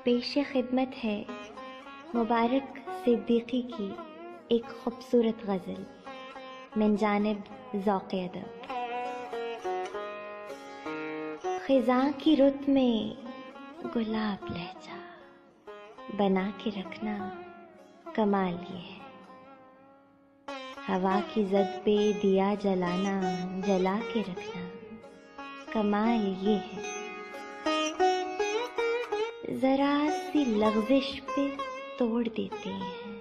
پیش خدمت ہے مبارک صدیقی کی ایک خوبصورت غزل من جانب ذوق ادب۔ خزاں کی رت میں گلاب لہجہ بنا کے رکھنا کمال یہ ہے، ہوا کی زد پہ دیا جلانا جلا کے رکھنا کمال یہ ہے، ذرا سی لغزش پہ توڑ دیتے ہیں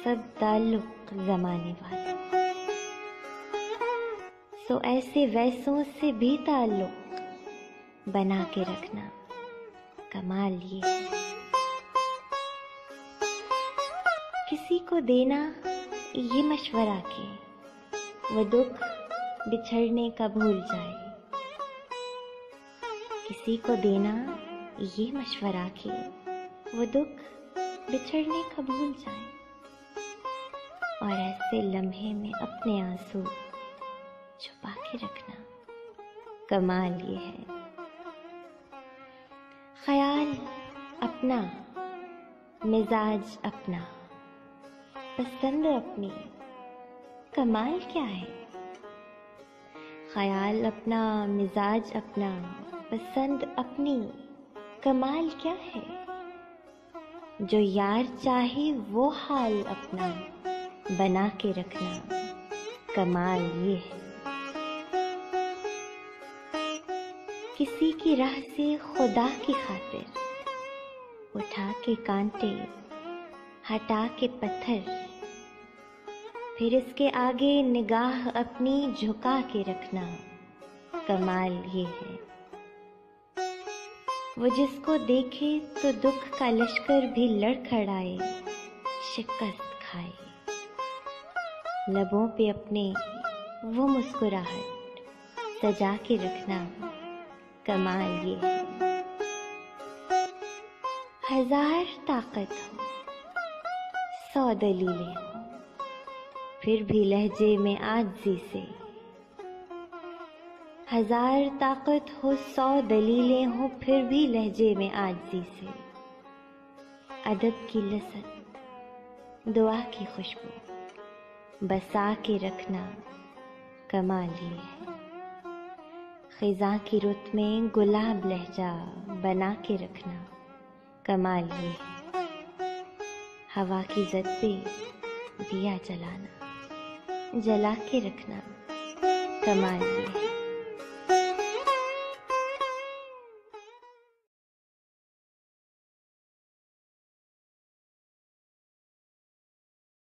سب تعلق زمانے والے، سو ایسے ویسوں سے بھی تعلق بنا کے رکھنا کمال یہ ہے، کسی کو دینا یہ مشورہ کہ وہ دکھ بچھڑنے کا بھول جائے، کسی کو دینا یہ مشورہ کہ وہ دکھ بچھڑنے کا بھول جائے، اور ایسے لمحے میں اپنے آنسو چھپا کے رکھنا کمال یہ ہے، خیال اپنا، مزاج اپنا، پسند اپنی، کمال کیا ہے، خیال اپنا، مزاج اپنا، پسند اپنی، کمال کیا ہے، جو یار چاہے وہ حال اپنا بنا کے رکھنا کمال یہ ہے، کسی کی راہ سے خدا کی خاطر اٹھا کے کانٹے ہٹا کے پتھر، پھر اس کے آگے نگاہ اپنی جھکا کے رکھنا کمال یہ ہے، وہ جس کو دیکھے تو دکھ کا لشکر بھی لڑکھڑائے شکست کھائے، لبوں پہ اپنے وہ مسکراہٹ سجا کے رکھنا کمال یہ ہے، ہزار طاقت ہو 100 دلیلیں ہوں پھر بھی لہجے میں عاجزی سے، ہزار طاقت ہو 100 دلیلیں ہوں پھر بھی لہجے میں عاجزی سے، ادب کی لذت دعا کی خوشبو بسا کے رکھنا کمال یہ ہے، خزاں کی رت میں گلاب لہجہ بنا کے رکھنا کمال یہ ہے، ہوا کی زد پہ دیا جلانا جلا کے رکھنا کمال یہ ہے۔